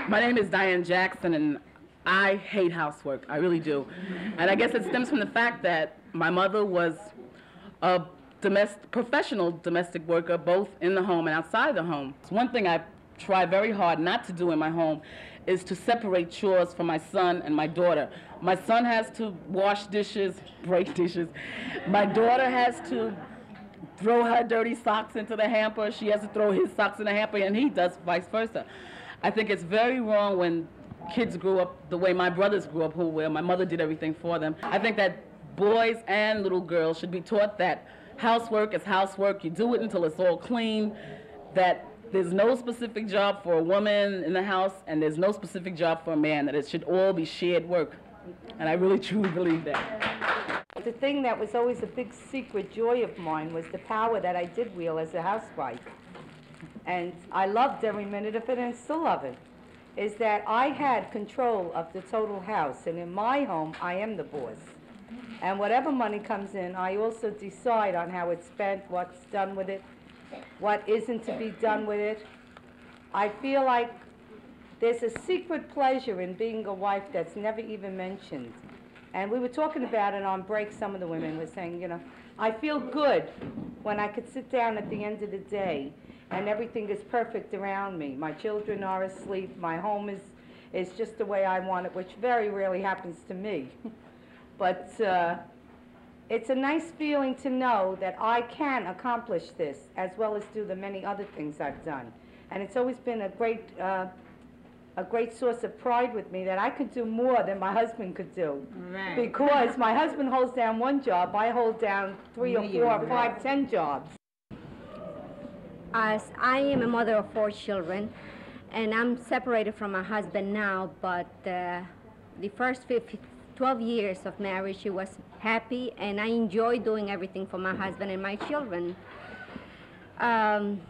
My name is Diane Jackson, and I hate housework. I really do. And I guess it stems from the fact that my mother was a professional domestic worker, both in the home and outside the home. One thing I try very hard not to do in my home is to separate chores for my son and my daughter. My son has to wash dishes, break dishes. My daughter has to throw her dirty socks into the hamper. She has to throw his socks in the hamper, and he does vice versa. I think it's very wrong when kids grew up the way my brothers grew up, where my mother did everything for them. I think that boys and little girls should be taught that housework is housework. You do it until it's all clean, that there's no specific job for a woman in the house, and there's no specific job for a man, that it should all be shared work. And I really, truly believe that. The thing that was always a big secret joy of mine was the power that I did wield as a housewife. And I loved every minute of it and still love it, is that I had control of the total house. And in my home, I am the boss. And whatever money comes in, I also decide on how it's spent, what's done with it, what isn't to be done with it. I feel like there's a secret pleasure in being a wife that's never even mentioned. And we were talking about it on break. Some of the women were saying, you know, I feel good when I could sit down at the end of the day and everything is perfect around me. My children are asleep. My home is just the way I want it, which very rarely happens to me. But it's a nice feeling to know that I can accomplish this as well as do the many other things I've done. And it's always been a great source of pride with me that I could do more than my husband could do. Right. Because my husband holds down one job, I hold down 3 or 4 or 5, 10 jobs. As I am a mother of 4 children, and I'm separated from my husband now, but the first 12 years of marriage, he was happy, and I enjoy doing everything for my husband and my children. Then,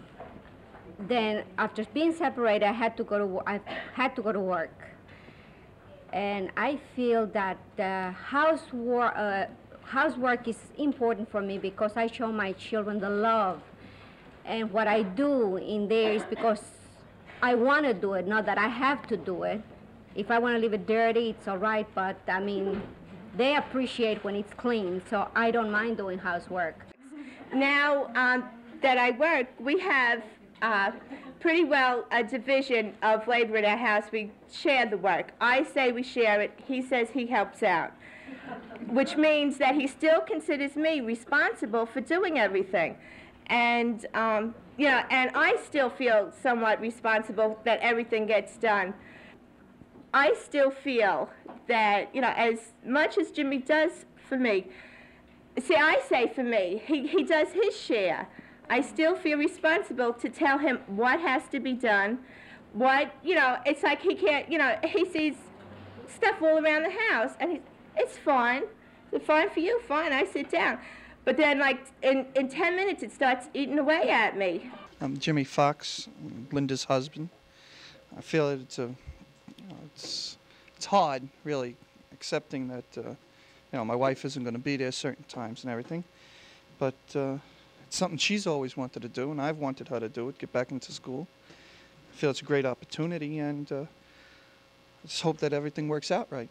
after being separated, I had to go to work, and I feel that housework is important for me because I show my children the love, and what I do in there is because I want to do it, not that I have to do it. If I want to leave it dirty, it's all right, but I mean, they appreciate when it's clean, so I don't mind doing housework. Now that I work, we have pretty well a division of labor in our house. We share the work. I say we share it. He says he helps out, which means that he still considers me responsible for doing everything. And, you know, and I still feel somewhat responsible that everything gets done. I still feel that, you know, as much as Jimmy does for me, see, I say for me, he does his share. I still feel responsible to tell him what has to be done, what, you know, it's like he can't, you know, he sees stuff all around the house, and it's fine. It's fine for you, fine, I sit down. But then, like, in 10 minutes, it starts eating away at me. I'm Jimmy Fox, Linda's husband. I feel that it's hard, really, accepting that, you know, my wife isn't going to be there certain times and everything. But it's something she's always wanted to do, and I've wanted her to do it, get back into school. I feel it's a great opportunity, and I just hope that everything works out right.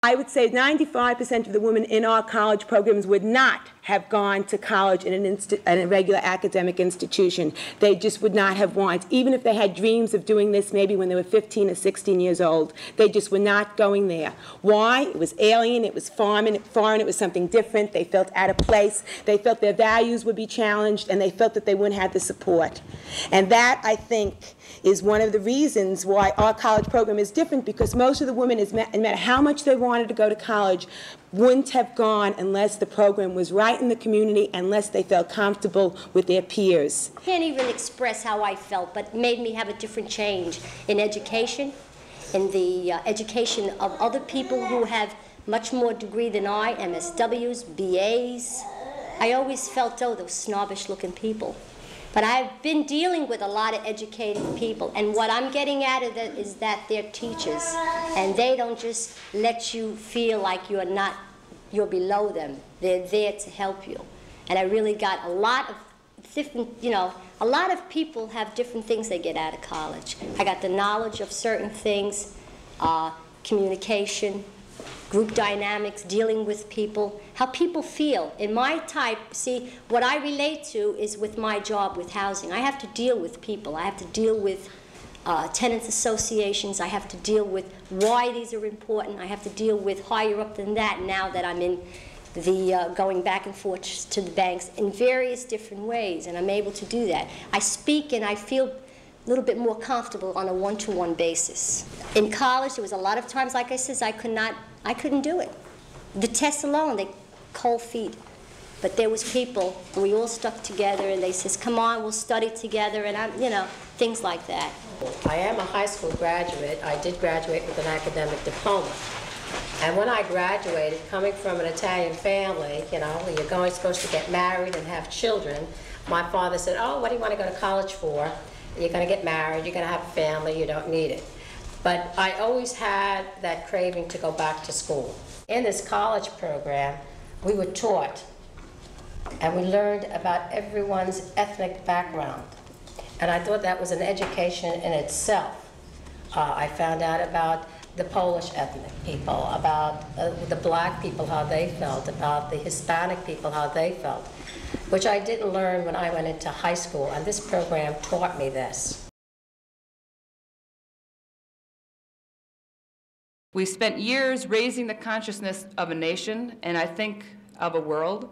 I would say 95% of the women in our college programs would not have gone to college in a regular academic institution. They just would not have wanted, even if they had dreams of doing this maybe when they were 15 or 16 years old, they just were not going there. Why? It was alien, it was foreign, it was something different. They felt out of place. They felt their values would be challenged, and they felt that they wouldn't have the support. And that, I think, is one of the reasons why our college program is different, because most of the women, no matter how much they wanted to go to college, wouldn't have gone unless the program was right in the community, unless they felt comfortable with their peers. I can't even express how I felt, but it made me have a different change in education, in the education of other people who have much more degree than I, MSWs, BAs. I always felt, oh, those snobbish-looking people. But I've been dealing with a lot of educated people, and what I'm getting at of it is that they're teachers, and they don't just let you feel like you're below them. They're there to help you. And I really got a lot of different, you know, a lot of people have different things they get out of college. I got the knowledge of certain things, communication, group dynamics, dealing with people, how people feel. In my type, see, what I relate to is with my job with housing. I have to deal with people. I have to deal with tenants associations. I have to deal with why these are important. I have to deal with higher up than that now that I'm in the going back and forth to the banks in various different ways, and I'm able to do that. I speak and I feel a little bit more comfortable on a one-to-one basis. In college, there was a lot of times, like I said, I couldn't do it. The tests alone, they cold feet. But there was people, and we all stuck together, and they says, come on, we'll study together, and you know, things like that. I am a high school graduate. I did graduate with an academic diploma. And when I graduated, coming from an Italian family, you know, you're supposed to get married and have children, my father said, oh, what do you want to go to college for? You're going to get married, you're going to have a family, you don't need it. But I always had that craving to go back to school. In this college program, we were taught and we learned about everyone's ethnic background. And I thought that was an education in itself. I found out about the Polish ethnic people, about the black people, how they felt, about the Hispanic people, how they felt, which I didn't learn when I went into high school, and this program taught me this. We spent years raising the consciousness of a nation, and I think of a world,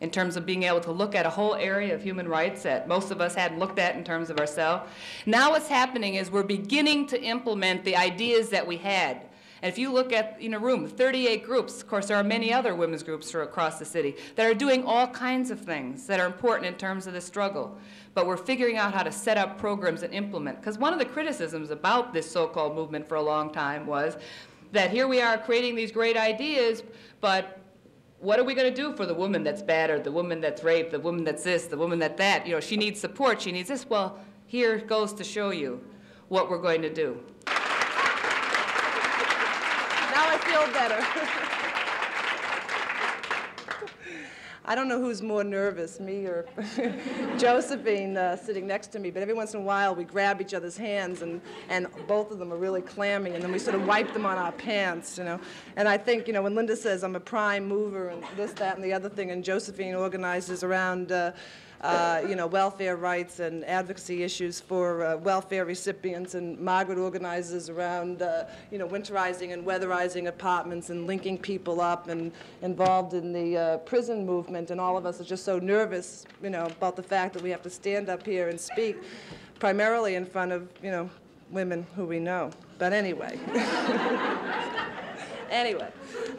in terms of being able to look at a whole area of human rights that most of us hadn't looked at in terms of ourselves. Now what's happening is we're beginning to implement the ideas that we had. And if you look at, in a room, 38 groups, of course there are many other women's groups across the city that are doing all kinds of things that are important in terms of the struggle. But we're figuring out how to set up programs and implement. Because one of the criticisms about this so-called movement for a long time was that here we are creating these great ideas, but what are we going to do for the woman that's battered, the woman that's raped, the woman that's this, the woman that? You know, she needs support, she needs this. Well, here it goes to show you what we're going to do. Now I feel better. I don't know who's more nervous, me or Josephine sitting next to me, but every once in a while we grab each other's hands and both of them are really clammy, and then we sort of wipe them on our pants, you know. And I think, you know, when Linda says I'm a prime mover and this, that, and the other thing, and Josephine organizes around you know, welfare rights and advocacy issues for welfare recipients, and Margaret organizes around, you know, winterizing and weatherizing apartments and linking people up, and involved in the prison movement, and all of us are just so nervous, you know, about the fact that we have to stand up here and speak primarily in front of, you know, women who we know. But anyway. Anyway,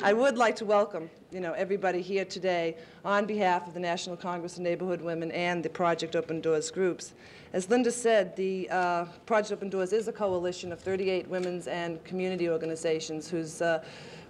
I would like to welcome, you know, everybody here today on behalf of the National Congress of Neighborhood Women and the Project Open Doors groups. As Linda said, the Project Open Doors is a coalition of 38 women's and community organizations whose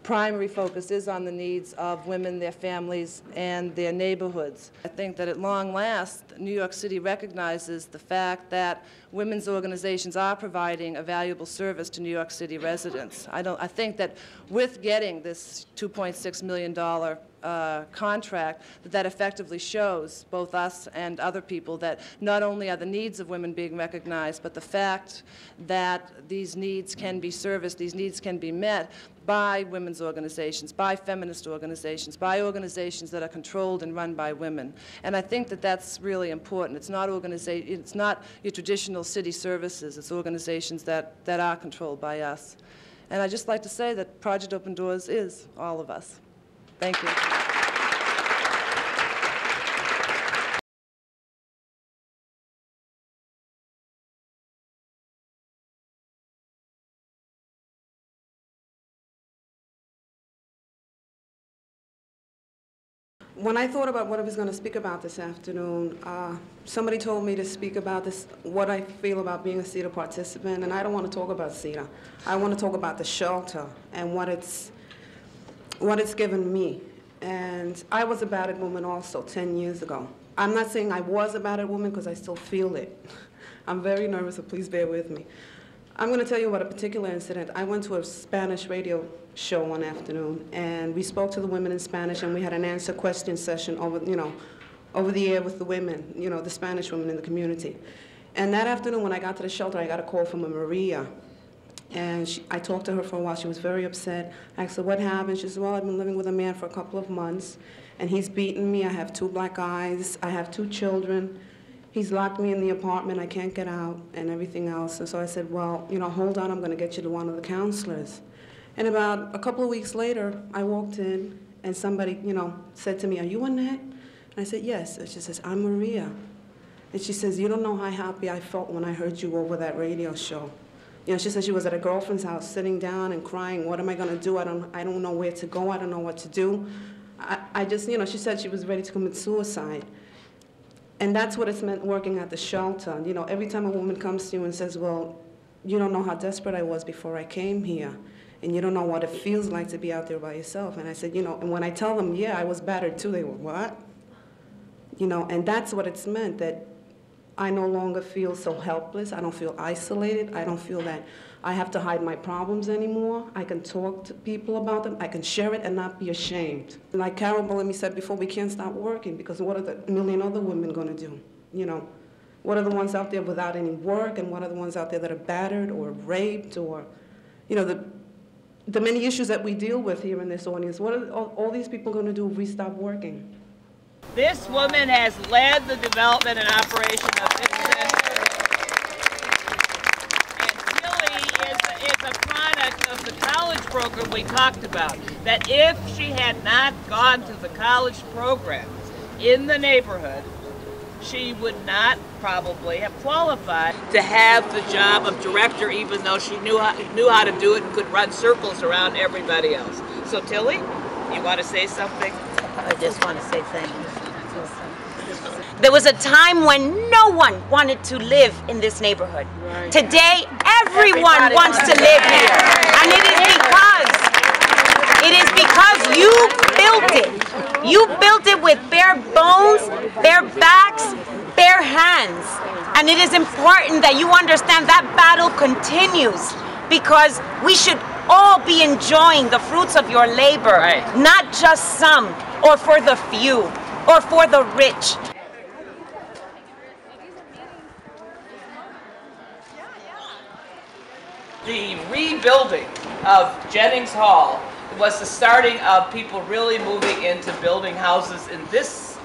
primary focus is on the needs of women, their families, and their neighborhoods. I think that at long last, New York City recognizes the fact that women's organizations are providing a valuable service to New York City residents. I think that with getting this $2.6 million contract, that effectively shows both us and other people that not only are the needs of women being recognized, but the fact that these needs can be serviced, these needs can be met by women's organizations, by feminist organizations, by organizations that are controlled and run by women. And I think that that's really important. It's not your traditional city services, it's organizations that are controlled by us. And I'd just like to say that Project Open Doors is all of us. Thank you. When I thought about what I was going to speak about this afternoon, somebody told me to speak about this, what I feel about being a CETA participant, and I don't want to talk about CETA. I want to talk about the shelter and what it's given me. And I was a battered woman also 10 years ago. I'm not saying I was a battered woman because I still feel it. I'm very nervous, so please bear with me. I'm going to tell you about a particular incident. I went to a Spanish radio show one afternoon, and we spoke to the women in Spanish, and we had an answer question session over, you know, over the air with the women, you know, the Spanish women in the community. And that afternoon when I got to the shelter, I got a call from a Maria. And I talked to her for a while. She was very upset. I asked her what happened. She said, well, I've been living with a man for a couple of months, and he's beaten me. I have 2 black eyes. I have 2 children. He's locked me in the apartment. I can't get out and everything else. And so I said, well, you know, hold on. I'm going to get you to one of the counselors. And about a couple of weeks later, I walked in, and somebody, you know, said to me, are you Annette? And I said, yes. And she says, I'm Maria. And she says, you don't know how happy I felt when I heard you over that radio show. You know, she said she was at a girlfriend's house sitting down and crying, what am I going to do? I don't know where to go. I don't know what to do. I just, you know, she said she was ready to commit suicide. And that's what it's meant working at the shelter. You know, every time a woman comes to you and says, well, you don't know how desperate I was before I came here, and you don't know what it feels like to be out there by yourself. And I said, you know, and when I tell them, yeah, I was battered too, they were, what? You know, and that's what it's meant, that I no longer feel so helpless. I don't feel isolated. I don't feel that I have to hide my problems anymore. I can talk to people about them. I can share it and not be ashamed. Like Carol Bellamy said before, we can't stop working because what are the million other women going to do? You know, what are the ones out there without any work, and what are the ones out there that are battered or raped, or, you know, the many issues that we deal with here in this audience. What are all these people going to do if we stop working? This woman has led the development and operation of this center. And Tilly is a product of the college program we talked about. That if she had not gone to the college programs in the neighborhood, she would not probably have qualified to have the job of director, even though she knew how to do it and could run circles around everybody else. So Tilly, you want to say something? I just want to say thank you. There was a time when no one wanted to live in this neighborhood. Right. Today, everyone wants to live here. And it is because you built it. You built it with bare bones, bare backs, bare hands. And it is important that you understand that battle continues, because we should all be enjoying the fruits of your labor, right. Not just some, or for the few, or for the rich. The rebuilding of Jennings Hall was the starting of people really moving into building houses in this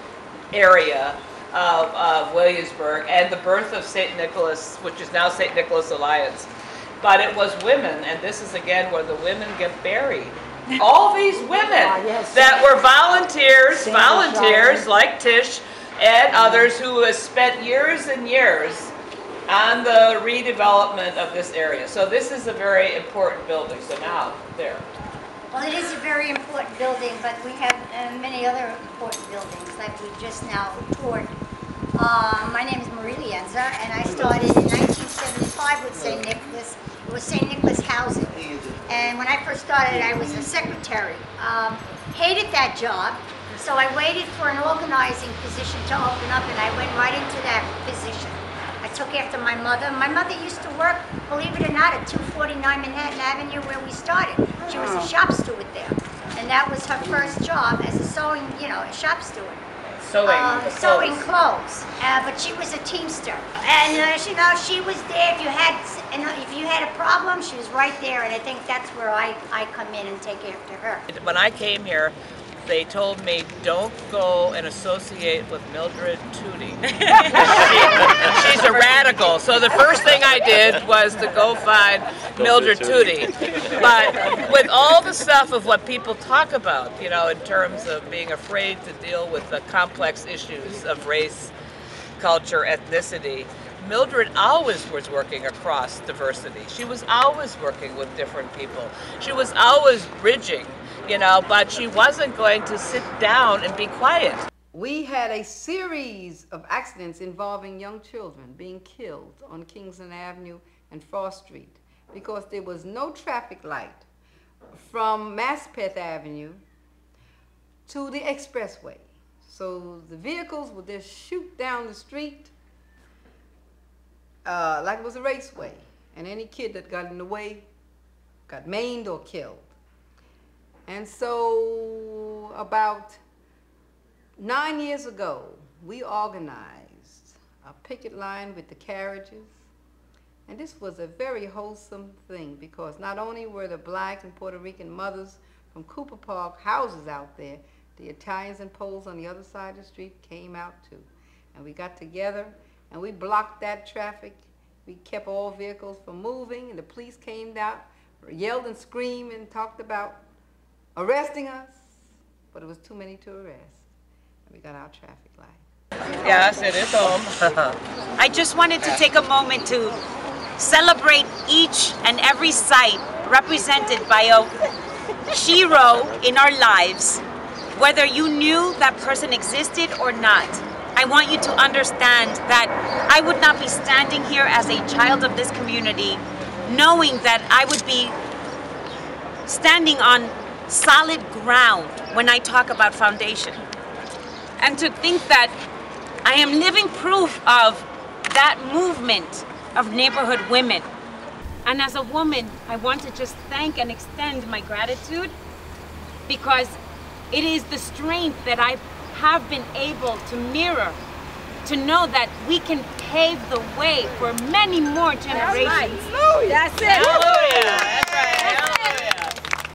area of Williamsburg, and the birth of St. Nicholas, which is now St. Nicholas Alliance. But it was women, and this is again where the women get buried. All these women that were volunteers like Tish and others who have spent years and years on the redevelopment of this area. So this is a very important building. So now, there. Well, it is a very important building, but we have many other important buildings that we just now toured. My name is Marie Lienza, and I started in 1975 with St. Nicholas. It was St. Nicholas Housing. And when I first started, I was a secretary. Hated that job, so I waited for an organizing position to open up, and I went right into that position. I took after my mother. My mother used to work, believe it or not, at 249 Manhattan Avenue where we started. She was a shop steward there. And that was her first job as a sewing, you know, a shop steward. Sewing clothes. But she was a teamster. And you know, she was there if you had a problem, she was right there. And I think that's where I come in and take after her. When I came here, they told me, don't go and associate with Mildred Tootie. She's a radical. So the first thing I did was to go find Mildred Tootie. But with all the stuff of what people talk about, you know, in terms of being afraid to deal with the complex issues of race, culture, ethnicity, Mildred always was working across diversity. She was always working with different people. She was always bridging, you know, but she wasn't going to sit down and be quiet. We had a series of accidents involving young children being killed on Kingsland Avenue and Frost Street because there was no traffic light from Maspeth Avenue to the expressway. So the vehicles would just shoot down the street like it was a raceway, and any kid that got in the way got maimed or killed. And so about 9 years ago, we organized a picket line with the carriages. And this was a very wholesome thing because not only were the black and Puerto Rican mothers from Cooper Park houses out there, the Italians and Poles on the other side of the street came out too. And we got together and we blocked that traffic. We kept all vehicles from moving, and the police came out, yelled and screamed and talked about arresting us, but it was too many to arrest. And we got our traffic light. Yes, it is home. I just wanted to take a moment to celebrate each and every site represented by a hero in our lives, whether you knew that person existed or not. I want you to understand that I would not be standing here as a child of this community knowing that I would be standing on solid ground when I talk about foundation. And to think that I am living proof of that movement of neighborhood women. And as a woman, I want to just thank and extend my gratitude because it is the strength that I have been able to mirror, to know that we can pave the way for many more generations. That's right. That's it. Hallelujah.